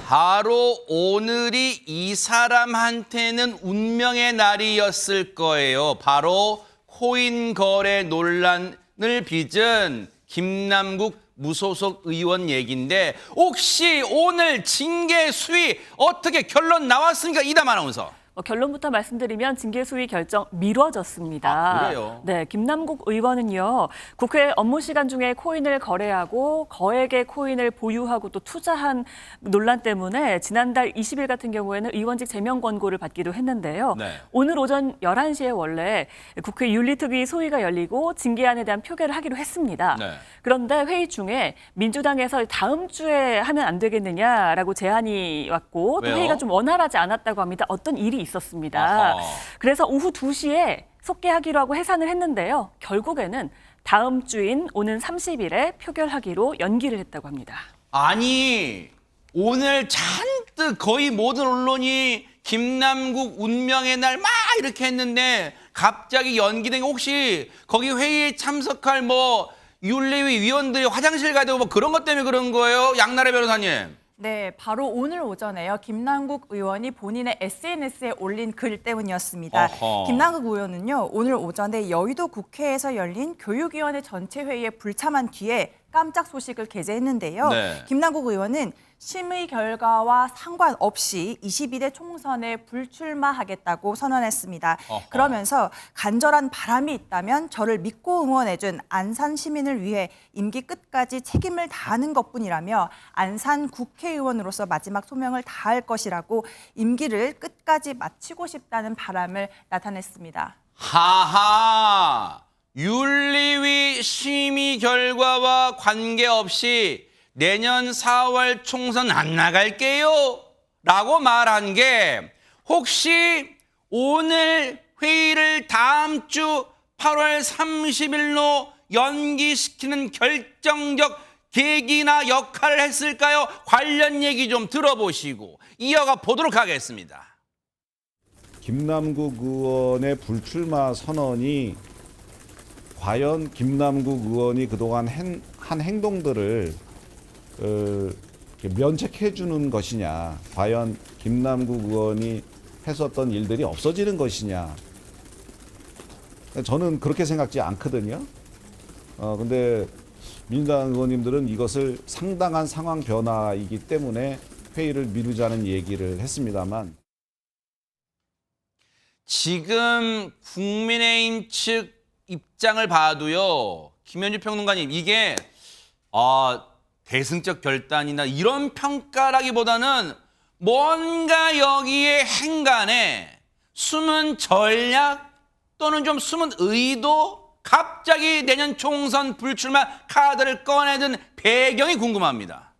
바로 오늘이 이 사람한테는 운명의 날이었을 거예요. 바로 코인 거래 논란을 빚은 김남국 무소속 의원 얘기인데 혹시 오늘 징계 수위 어떻게 결론 나왔습니까? 이담 아나운서. 결론부터 말씀드리면 징계 수위 결정 미뤄졌습니다. 아, 그래요? 네, 김남국 의원은요. 국회 업무 시간 중에 코인을 거래하고 거액의 코인을 보유하고 또 투자한 논란 때문에 지난달 20일 같은 경우에는 의원직 제명 권고를 받기도 했는데요. 네. 오늘 오전 11시에 원래 국회 윤리특위 소위가 열리고 징계안에 대한 표결을 하기로 했습니다. 네. 그런데 회의 중에 민주당에서 다음 주에 하면 안 되겠느냐라고 제안이 왔고 또 왜요? 회의가 좀 원활하지 않았다고 합니다. 어떤 일이 있었습니다. 아하. 그래서 오후 2시에 속개하기로 하고 해산을 했는데요. 결국에는 다음 주인 오는 30일에 표결하기로 연기를 했다고 합니다. 아니 오늘 잔뜩 거의 모든 언론이 김남국 운명의 날 막 이렇게 했는데 갑자기 연기된 게 혹시 거기 회의에 참석할 뭐 윤리위 위원들이 화장실 가야 되고 뭐 그런 것 때문에 그런 거예요? 양나래 변호사님. 네, 바로 오늘 오전에요. 김남국 의원이 본인의 SNS에 올린 글 때문이었습니다. 어허. 김남국 의원은요, 오늘 오전에 여의도 국회에서 열린 교육위원회 전체 회의에 불참한 뒤에 깜짝 소식을 게재했는데요. 네. 김남국 의원은 심의 결과와 상관없이 22대 총선에 불출마하겠다고 선언했습니다. 어허. 그러면서 간절한 바람이 있다면 저를 믿고 응원해준 안산 시민을 위해 임기 끝까지 책임을 다하는 것뿐이라며 안산 국회의원으로서 마지막 소명을 다할 것이라고 임기를 끝까지 마치고 싶다는 바람을 나타냈습니다. 하하, 윤리위 심의 결과와 관계없이 내년 4월 총선 안 나갈게요 라고 말한 게 혹시 오늘 회의를 다음 주 8월 30일로 연기시키는 결정적 계기나 역할을 했을까요? 관련 얘기 좀 들어보시고 이어가 보도록 하겠습니다. 김남국 의원의 불출마 선언이 과연 김남국 의원이 그동안 한 행동들을 면책해 주는 것이냐, 과연 김남국 의원이 했었던 일들이 없어지는 것이냐, 저는 그렇게 생각지 않거든요. 근데 민주당 의원님들은 이것을 상당한 상황 변화이기 때문에 회의를 미루자는 얘기를 했습니다만, 지금 국민의힘 측 입장을 봐도요, 김현주 평론가님, 이게 대승적 결단이나 이런 평가라기보다는 뭔가 여기에 행간에 숨은 전략 또는 좀 숨은 의도, 갑자기 내년 총선 불출마 카드를 꺼내든 배경이 궁금합니다.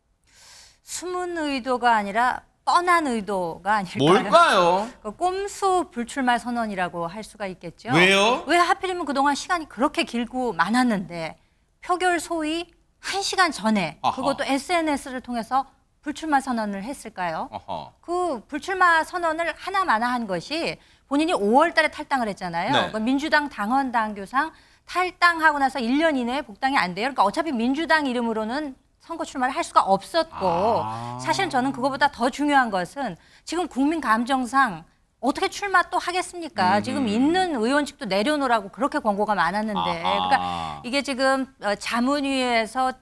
숨은 의도가 아니라 뻔한 의도가 아닐까요? 뭘까요? 꼼수 불출마 선언이라고 할 수가 있겠죠. 왜요? 왜 하필이면 그동안 시간이 그렇게 길고 많았는데 표결 소위 1시간 전에 아하. 그것도 SNS를 통해서 불출마 선언을 했을까요? 어허. 그 불출마 선언을 하나마나 한 것이 본인이 5월 달에 탈당을 했잖아요. 네. 그러니까 민주당 당원 당규상 탈당하고 나서 1년 이내에 복당이 안 돼요. 그러니까 어차피 민주당 이름으로는 선거 출마를 할 수가 없었고 사실 저는 그거보다 더 중요한 것은 지금 국민 감정상 어떻게 출마 또 하겠습니까? 지금 있는 의원직도 내려놓으라고 그렇게 권고가 많았는데 그러니까 이게 지금 자문위에서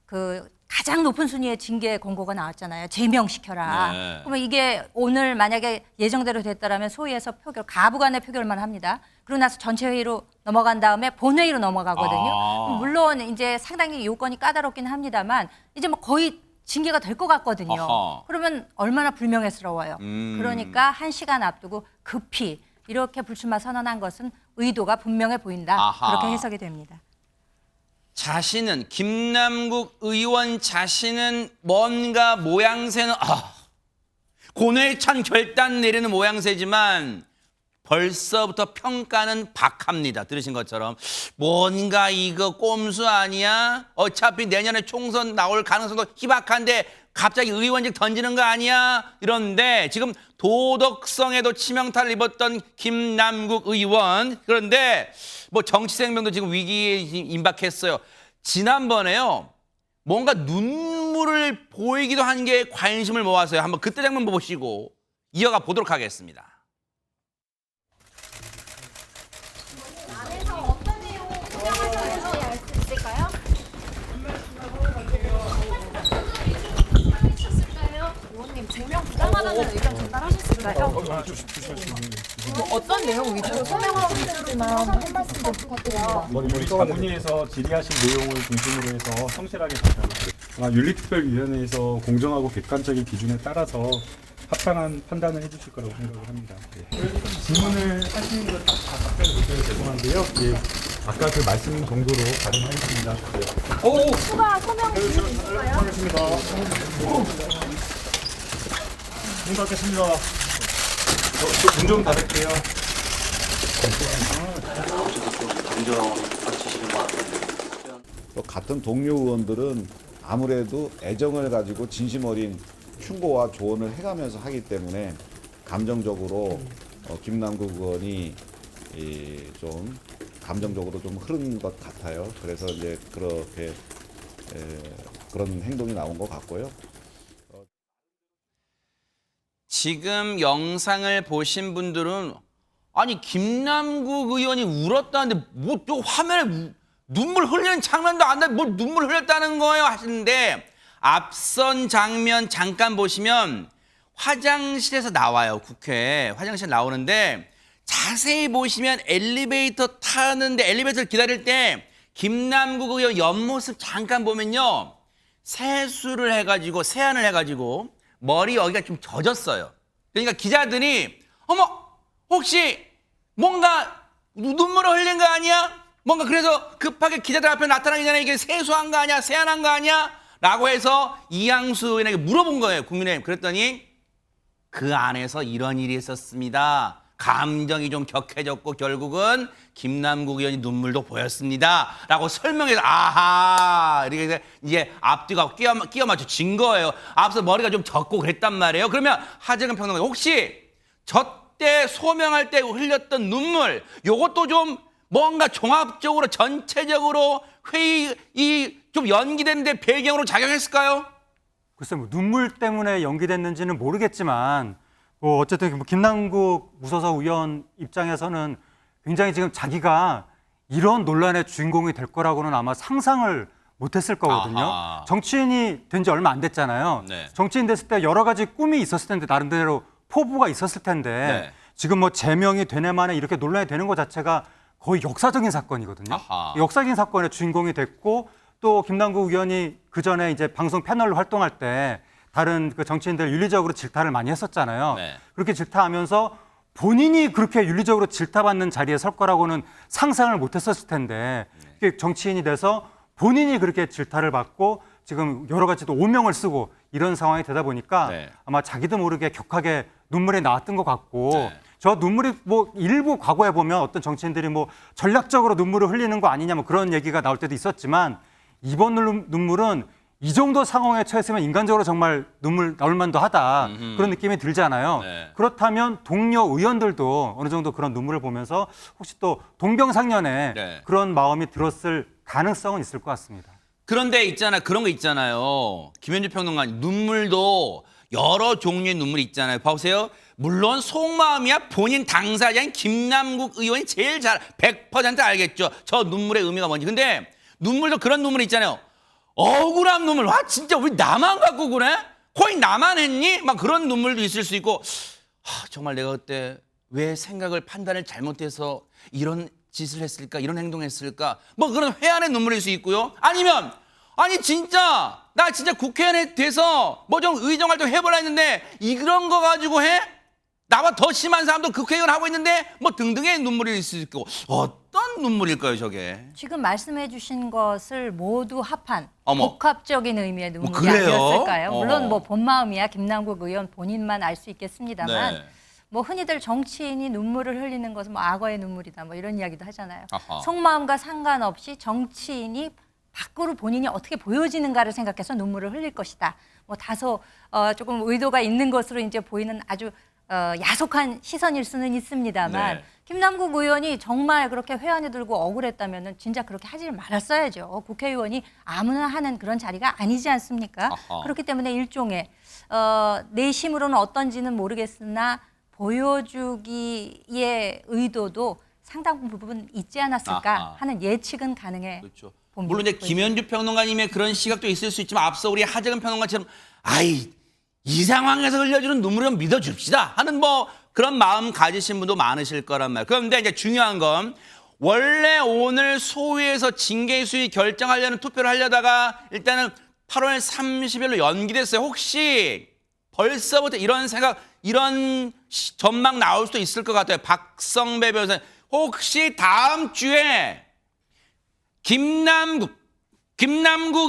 그 가장 높은 순위의 징계 권고가 나왔잖아요. 제명시켜라. 네. 그러면 이게 오늘 만약에 예정대로 됐다라면 소위에서 표결, 가부간의 표결만 합니다. 그러고 나서 전체 회의로 넘어간 다음에 본회의로 넘어가거든요. 물론 이제 상당히 요건이 까다롭긴 합니다만 이제 뭐 거의 징계가 될 것 같거든요. 어허. 그러면 얼마나 불명예스러워요. 그러니까 1시간 앞두고 급히 이렇게 불출마 선언한 것은 의도가 분명해 보인다. 아하. 그렇게 해석이 됩니다. 자신은 김남국 의원 자신은 뭔가 모양새는 고뇌찬 결단 내리는 모양새지만 벌써부터 평가는 박합니다. 들으신 것처럼 뭔가 이거 꼼수 아니야? 어차피 내년에 총선 나올 가능성도 희박한데 갑자기 의원직 던지는 거 아니야? 이런데 지금 도덕성에도 치명타를 입었던 김남국 의원, 그런데 뭐 정치 생명도 지금 위기에 임박했어요. 지난번에요, 뭔가 눈물을 보이기도 한 게 관심을 모아서요. 한번 그때 장면 보시고 이어가 보도록 하겠습니다. 안에서 어떤 내용 설명하셨는지 알 수 있을까요? 하셨을까요? 의원님 증명 부당하다는 의견 전달하셨을까요? 어떤 내용 위주로 설명하고 있는지만 한 말씀 더 부탁드립니다. 우리 자문위에서 질의하신 내용을 중심으로 해서 성실하게 답변하겠습니다. 윤리특별위원회에서 공정하고 객관적인 기준에 따라서 합당한 판단을 해주실 거라고 생각을 합니다. 질문을 하시는 것 다 답변을 못 드려서 죄송한데요. 예, 아까 그 말씀 정도로 가능하겠습니다. 추가 소명 주시겠어요? 하겠습니다. 생각하겠습니다. 문좀 닫을게요. 또 같은 동료 의원들은 아무래도 애정을 가지고 진심 어린 충고와 조언을 해가면서 하기 때문에 감정적으로 김남국 의원이 좀 감정적으로 좀 흐른 것 같아요. 그래서 이제 그렇게 그런 행동이 나온 것 같고요. 지금 영상을 보신 분들은 아니 김남국 의원이 울었다는데 뭐 또 화면에 눈물 흘리는 장면도 안 나, 뭘 눈물 흘렸다는 거예요 하시는데 앞선 장면 잠깐 보시면 화장실에서 나와요. 국회 화장실 나오는데 자세히 보시면 엘리베이터 타는데 엘리베이터를 기다릴 때 김남국 의원 옆모습 잠깐 보면요. 세수를 해가지고 세안을 해가지고 머리 여기가 좀 젖었어요. 그러니까 기자들이 어머 혹시 뭔가 눈물을 흘린 거 아니야? 뭔가 그래서 급하게 기자들 앞에 나타나기 전에 이게 세수한 거 아니야? 세안한 거 아니야? 라고 해서 이양수 의원에게 물어본 거예요. 국민의힘. 그랬더니 그 안에서 이런 일이 있었습니다. 감정이 좀 격해졌고 결국은 김남국 의원이 눈물도 보였습니다. 라고 설명해서 아하 이렇게 이제 앞뒤가 끼워 맞춰진 거예요. 앞서 머리가 좀 젖고 그랬단 말이에요. 그러면 하재근 평론가 혹시 저때 소명할 때 흘렸던 눈물 요것도 좀 뭔가 종합적으로 전체적으로 회의 좀 연기됐는데 배경으로 작용했을까요? 글쎄 뭐 눈물 때문에 연기됐는지는 모르겠지만 뭐 어쨌든 김남국 무소속 의원 입장에서는 굉장히 지금 자기가 이런 논란의 주인공이 될 거라고는 아마 상상을 못했을 거거든요. 아하. 정치인이 된 지 얼마 안 됐잖아요. 네. 정치인 됐을 때 여러 가지 꿈이 있었을 텐데 나름대로 포부가 있었을 텐데 네. 지금 뭐 제명이 되네 마네 이렇게 논란이 되는 것 자체가 거의 역사적인 사건이거든요. 아하. 역사적인 사건의 주인공이 됐고 또 김남국 의원이 그 전에 이제 방송 패널로 활동할 때 다른 그 정치인들 윤리적으로 질타를 많이 했었잖아요. 네. 그렇게 질타하면서 본인이 그렇게 윤리적으로 질타받는 자리에 설 거라고는 상상을 못했었을 텐데 이게 정치인이 돼서 본인이 그렇게 질타를 받고 지금 여러 가지 또 오명을 쓰고 이런 상황이 되다 보니까 네. 아마 자기도 모르게 격하게 눈물이 나왔던 것 같고 네. 저 눈물이 뭐 일부 과거에 보면 어떤 정치인들이 뭐 전략적으로 눈물을 흘리는 거 아니냐 뭐 그런 얘기가 나올 때도 있었지만 이번 눈물은 이 정도 상황에 처했으면 인간적으로 정말 눈물 나올 만도 하다 그런 느낌이 들잖아요. 네. 그렇다면 동료 의원들도 어느 정도 그런 눈물을 보면서 혹시 또 동병상련에 네. 그런 마음이 들었을 가능성은 있을 것 같습니다. 그런데 있잖아 그런 거 있잖아요. 김현주 평론가 눈물도 여러 종류의 눈물이 있잖아요. 보세요. 물론 속마음이야 본인 당사자인 김남국 의원이 제일 잘 100% 알겠죠. 저 눈물의 의미가 뭔지. 근데 눈물도 그런 눈물이 있잖아요. 억울한 눈물. 와 진짜 우리 나만 갖고 그래? 거의 나만 했니? 막 그런 눈물도 있을 수 있고 정말 내가 그때 왜 생각을 판단을 잘못해서 이런 짓을 했을까? 이런 행동했을까? 뭐 그런 회한의 눈물일 수 있고요. 아니면 아니 진짜 나 진짜 국회의원에 돼서 뭐 좀 의정활동 해보려 했는데 이런 거 가지고 해? 나와 더 심한 사람도 국회의원 하고 있는데 뭐 등등의 눈물일 수 있고 어떤 눈물일까요 저게? 지금 말씀해 주신 것을 모두 합한 어머. 복합적인 의미의 눈물이 그래요? 아니었을까요? 물론 어. 뭐 본 마음이야 김남국 의원 본인만 알 수 있겠습니다만 네. 뭐 흔히들 정치인이 눈물을 흘리는 것은 뭐 악어의 눈물이다 뭐 이런 이야기도 하잖아요. 아하. 속마음과 상관없이 정치인이 밖으로 본인이 어떻게 보여지는가를 생각해서 눈물을 흘릴 것이다. 뭐 다소 조금 의도가 있는 것으로 이제 보이는 아주 야속한 시선일 수는 있습니다만 네. 김남국 의원이 정말 그렇게 회한에 들고 억울했다면은 진짜 그렇게 하지 말았어야죠. 국회의원이 아무나 하는 그런 자리가 아니지 않습니까? 아하. 그렇기 때문에 일종의 내심으로는 어떤지는 모르겠으나 보여주기의 의도도 상당 부분 있지 않았을까 아하. 하는 예측은 가능해 그렇죠. 봅니다. 물론 이제 김현주 평론가님의 그런 시각도 있을 수 있지만 앞서 우리 하재근 평론가처럼 이 상황에서 흘려주는 눈물을 좀 믿어줍시다 하는 뭐 그런 마음 가지신 분도 많으실 거란 말이에요. 그런데 이제 중요한 건 원래 오늘 소위에서 징계 수위 결정하려는 투표를 하려다가 일단은 8월 30일로 연기됐어요. 혹시 벌써부터 이런 생각, 이런 전망 나올 수도 있을 것 같아요. 박성배 변호사님. 혹시 다음 주에 김남국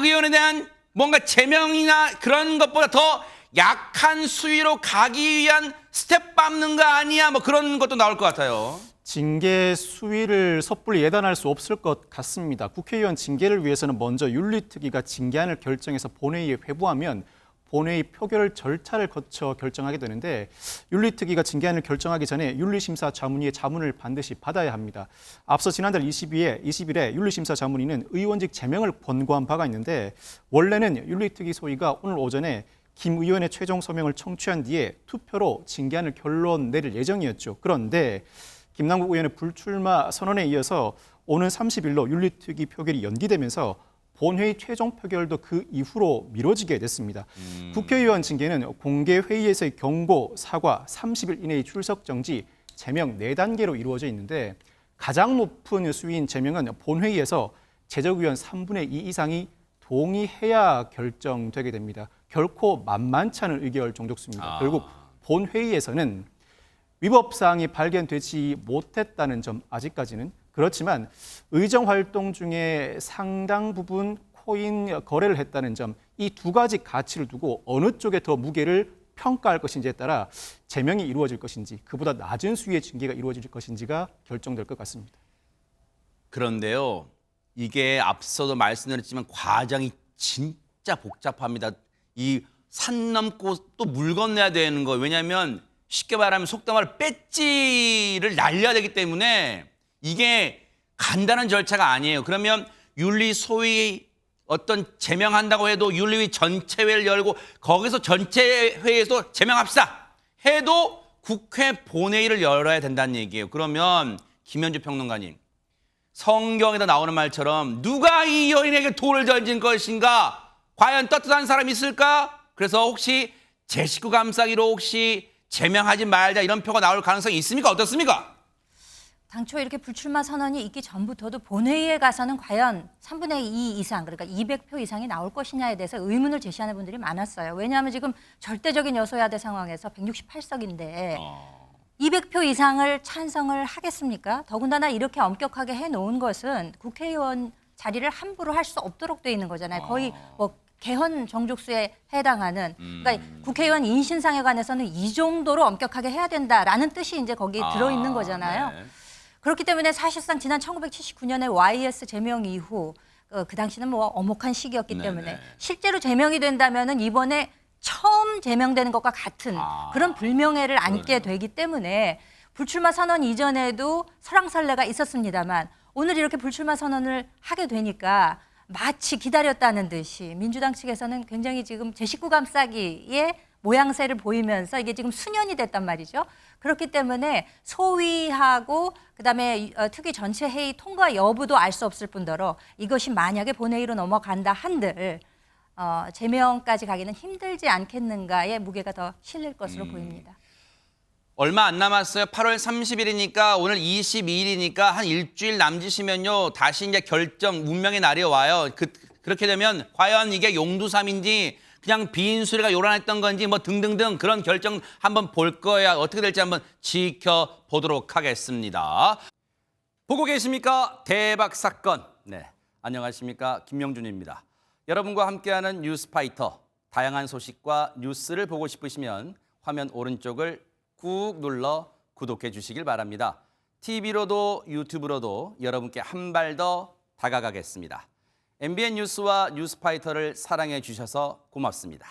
의원에 대한 뭔가 제명이나 그런 것보다 더 약한 수위로 가기 위한 스텝 밟는 거 아니야? 뭐 그런 것도 나올 것 같아요. 징계 수위를 섣불리 예단할 수 없을 것 같습니다. 국회의원 징계를 위해서는 먼저 윤리특위가 징계안을 결정해서 본회의에 회부하면 본회의 표결 절차를 거쳐 결정하게 되는데 윤리특위가 징계안을 결정하기 전에 윤리심사 자문위의 자문을 반드시 받아야 합니다. 앞서 지난달 20일에 윤리심사 자문위는 의원직 제명을 권고한 바가 있는데 원래는 윤리특위 소위가 오늘 오전에 김 의원의 최종 서명을 청취한 뒤에 투표로 징계안을 결론 내릴 예정이었죠. 그런데 김남국 의원의 불출마 선언에 이어서 오는 30일로 윤리특위 표결이 연기되면서 본회의 최종 표결도 그 이후로 미뤄지게 됐습니다. 국회의원 징계는 공개 회의에서의 경고, 사과, 30일 이내의 출석 정지, 제명 4단계로 이루어져 있는데 가장 높은 수위인 제명은 본회의에서 재적의원 3분의 2 이상이 동의해야 결정되게 됩니다. 결코 만만치 않은 의결 정족수입니다. 결국 본회의에서는 위법 사항이 발견되지 못했다는 점 아직까지는 그렇지만 의정 활동 중에 상당 부분 코인 거래를 했다는 점 이 두 가지 가치를 두고 어느 쪽에 더 무게를 평가할 것인지에 따라 제명이 이루어질 것인지 그보다 낮은 수위의 징계가 이루어질 것인지가 결정될 것 같습니다. 그런데요, 이게 앞서도 말씀드렸지만 과정이 진짜 복잡합니다. 이 산 넘고 또 물 건너야 되는 거예요. 왜냐하면 쉽게 말하면 속담을 배지를 날려야 되기 때문에 이게 간단한 절차가 아니에요. 그러면 윤리 소위 어떤 제명한다고 해도 윤리위 전체회를 열고 거기서 전체회에서 제명합시다 해도 국회 본회의를 열어야 된다는 얘기예요. 그러면 김현주 평론가님, 성경에도 나오는 말처럼 누가 이 여인에게 돌을 던진 것인가? 과연 떳떳한 사람이 있을까? 그래서 혹시 제 식구 감싸기로 혹시 제명하지 말자 이런 표가 나올 가능성이 있습니까? 어떻습니까? 당초 이렇게 불출마 선언이 있기 전부터도 본회의에 가서는 과연 3분의 2 이상, 그러니까 200표 이상이 나올 것이냐에 대해서 의문을 제시하는 분들이 많았어요. 왜냐하면 지금 절대적인 여소야대 상황에서 168석인데 200표 이상을 찬성을 하겠습니까? 더군다나 이렇게 엄격하게 해놓은 것은 국회의원 자리를 함부로 할 수 없도록 돼 있는 거잖아요. 거의 뭐 개헌 정족수에 해당하는, 그러니까 국회의원 인신상에 관해서는 이 정도로 엄격하게 해야 된다라는 뜻이 이제 거기에 들어있는 거잖아요. 네. 그렇기 때문에 사실상 지난 1979년에 YS 제명 이후 그 당시는 뭐 엄혹한 시기였기 때문에 실제로 제명이 된다면은 이번에 처음 제명되는 것과 같은 그런 불명예를 안게 되기 때문에 불출마 선언 이전에도 설왕설래가 있었습니다만 오늘 이렇게 불출마 선언을 하게 되니까 마치 기다렸다는 듯이 민주당 측에서는 굉장히 지금 제 식구 감싸기의 모양새를 보이면서 이게 지금 수년이 됐단 말이죠. 그렇기 때문에 소위하고 그다음에 특위 전체 회의 통과 여부도 알 수 없을 뿐더러 이것이 만약에 본회의로 넘어간다 한들 제명까지 가기는 힘들지 않겠는가의 무게가 더 실릴 것으로 보입니다. 얼마 안 남았어요. 8월 30일이니까 오늘 22일이니까 한 일주일 남짓이면요. 다시 이제 결정, 운명의 날이 와요. 그렇게 되면 과연 이게 용두삼인지 그냥 비인수리가 요란했던 건지 뭐 등등등 그런 결정 한번 볼 거야. 어떻게 될지 한번 지켜보도록 하겠습니다. 보고 계십니까? 대박 사건. 네, 안녕하십니까? 김명준입니다. 여러분과 함께하는 뉴스파이터. 다양한 소식과 뉴스를 보고 싶으시면 화면 오른쪽을 꾹 눌러 구독해 주시길 바랍니다. TV로도 유튜브로도 여러분께 한 발 더 다가가겠습니다. MBN 뉴스와 뉴스파이터를 사랑해 주셔서 고맙습니다.